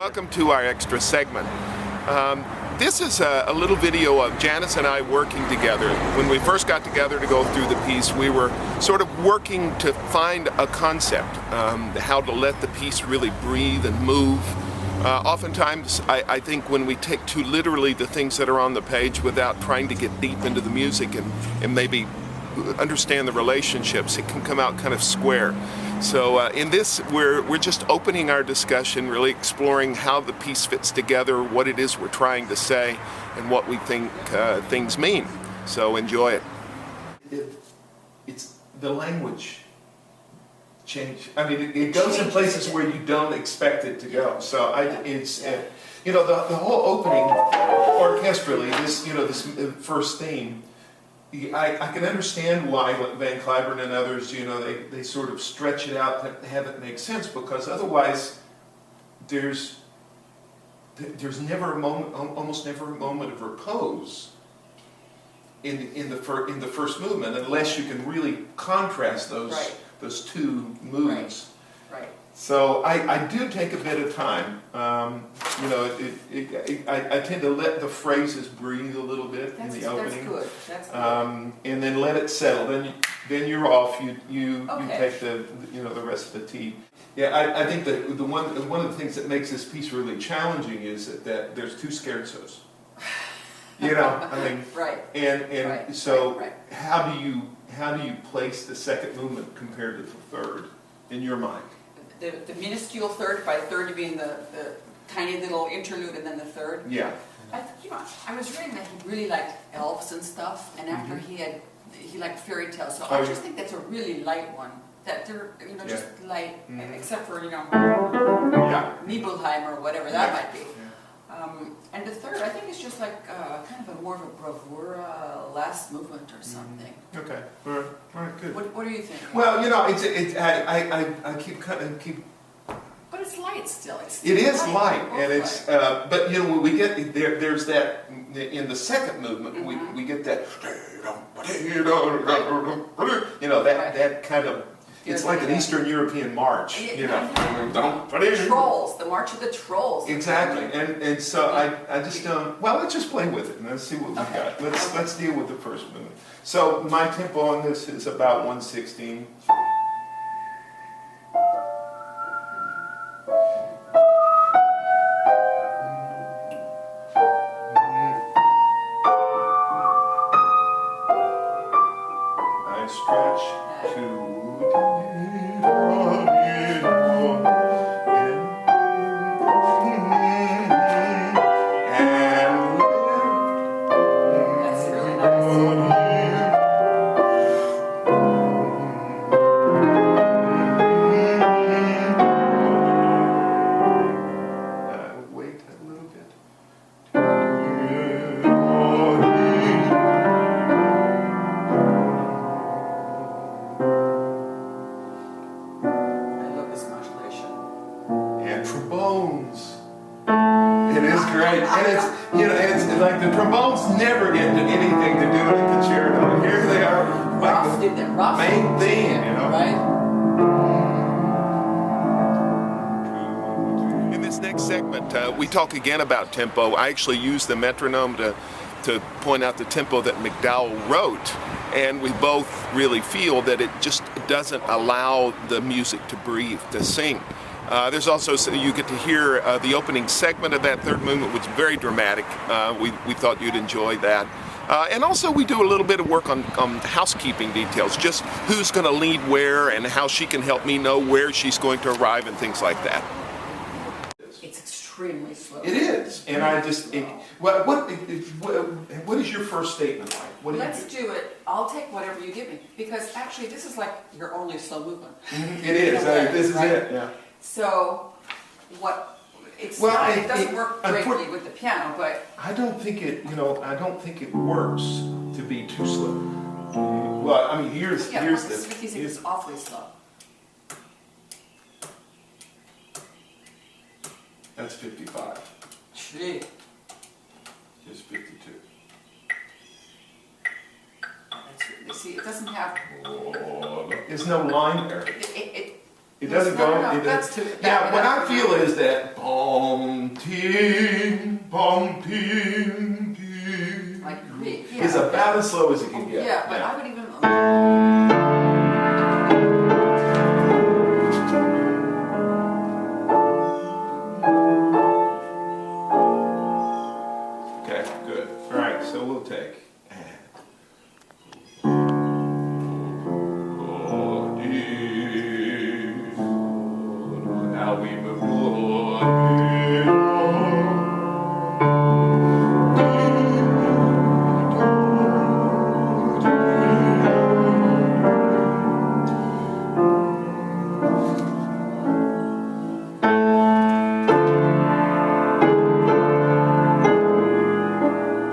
Welcome to our extra segment. This is a little video of Janice and I working together. When we first got together to go through the piece, we were sort of working to find a concept, how to let the piece really breathe and move. Oftentimes, I think when we take too literally the things that are on the page without trying to get deep into the music and maybe understand the relationships, it can come out kind of square. So in this, we're just opening our discussion, really exploring how the piece fits together, what it is we're trying to say, and what we think things mean. So enjoy it. It's the language change. I mean, it goes in places where you don't expect it to go. So you know, the whole opening orchestrally, this first theme. I can understand why Van Cliburn and others, they sort of stretch it out to have it make sense, because otherwise there's never a moment, almost never a moment of repose in the first movement, unless you can really contrast those two moods. Right. So I do take a bit of time. I tend to let the phrases breathe a little bit in the opening. That's good. And then let it settle. Then you're off. You take the rest of the tea. Yeah, I think that one of the things that makes this piece really challenging is that there's two scherzos. Right. And so how do you place the second movement compared to the third in your mind? The minuscule third, by third you mean the tiny little interlude and then the third? Yeah. I was reading that he really liked elves and stuff, and after he liked fairy tales, so I just think that's a really light one. That they're, just light, except for, Nibelheim or whatever that might be. And the third, I think, is just like kind of more of a bravura last movement or something. Okay, all right, good. What do you think? Well, I keep. But it's light still. It is light, and it's. But when we get there's that in the second movement, we get that. That kind of. It's like an Eastern European march, Trolls, the March of the Trolls. Exactly, and so I just let's just play with it and let's see what we got. Let's deal with the first movement. So my tempo on this is about 1/16. I stretch to. Like the trombones never get anything to do with the concerto. And here they are, like the main theme, Right? In this next segment, we talk again about tempo. I actually use the metronome to point out the tempo that MacDowell wrote, and we both really feel that it just doesn't allow the music to breathe, to sing. There's also, you get to hear the opening segment of that third movement, which is very dramatic. We thought you'd enjoy that. And also we do a little bit of work on housekeeping details, just who's going to lead where and how she can help me know where she's going to arrive and things like that. It's extremely slow. It is. And I just, what is your first statement like? Let's do it. I'll take whatever you give me. Because actually this is like your only slow movement. It is. This is it, yeah. So, it doesn't work greatly with the piano, but I don't think it works to be too slow. Well, I mean, here's the. It's awfully slow. That's 55. Gee. Here's 52. See, it doesn't have. There's no line there. It doesn't go. What I feel is that boom, bum, tim, tim. Like, yeah. It's about as slow as it can get. Yeah, but I would even. Okay, good. All right, so we'll take. Now we move.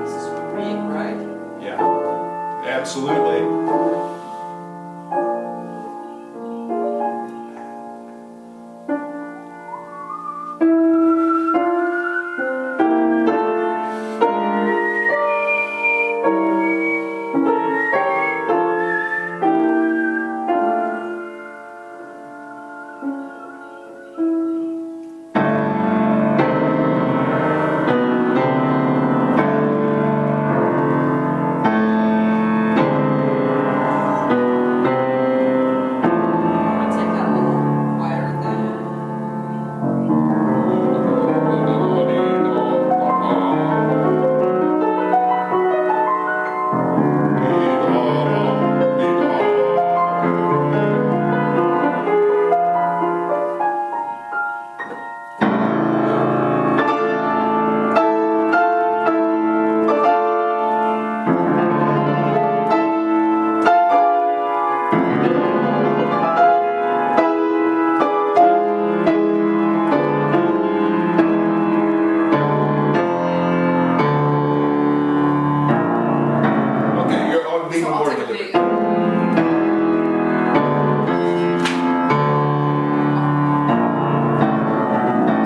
This is Greek, right? Yeah, absolutely. I'd take that a little quieter than. Okay, you're leaving So I'll more take a deliberate. big.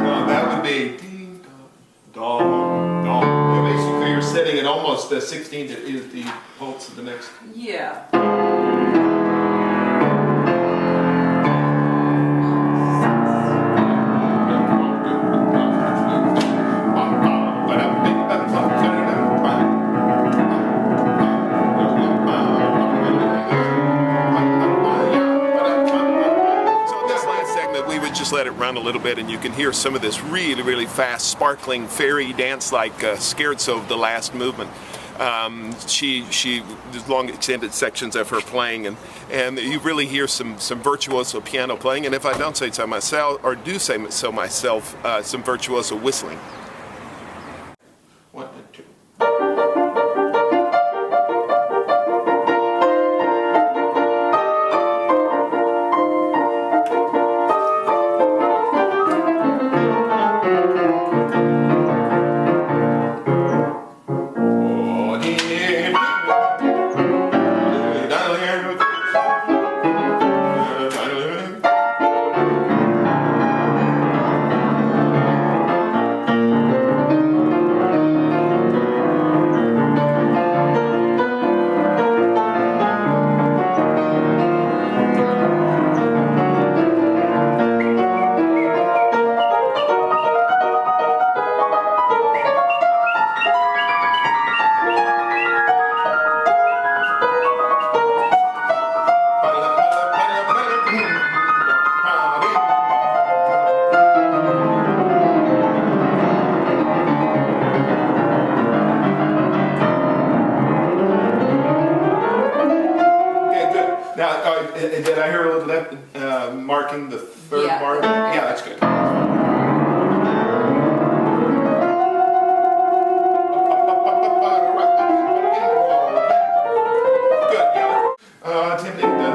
So that would be ding, dong, dong. Yeah, basically, you're setting it almost the 16th is the pulse of the next. Yeah. So in this last segment, we would just let it run a little bit, and you can hear some of this really, really fast, sparkling fairy dance-like scherzo of the last movement. There's long extended sections of her playing, and you really hear some virtuoso piano playing, and if I don't say so myself, or do say so myself, some virtuoso whistling. 1 and 2. Did I hear a little bit marking the third Yeah. mark? Yeah, that's good. Good, yeah.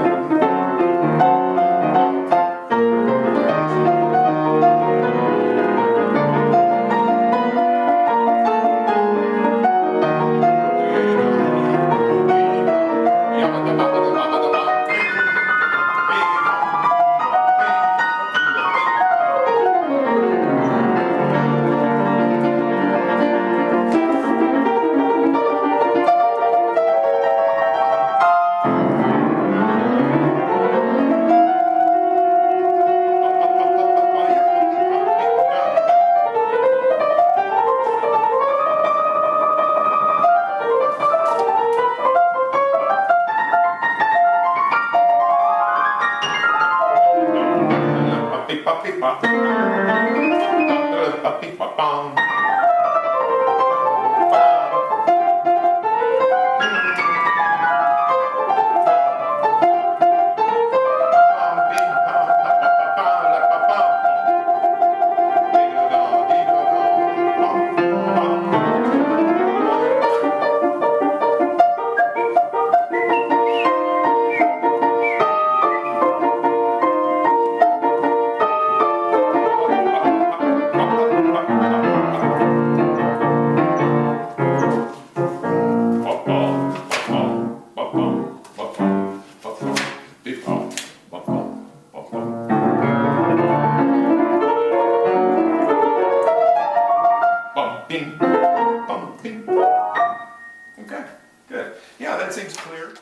Okay, good. Yeah, that seems clear.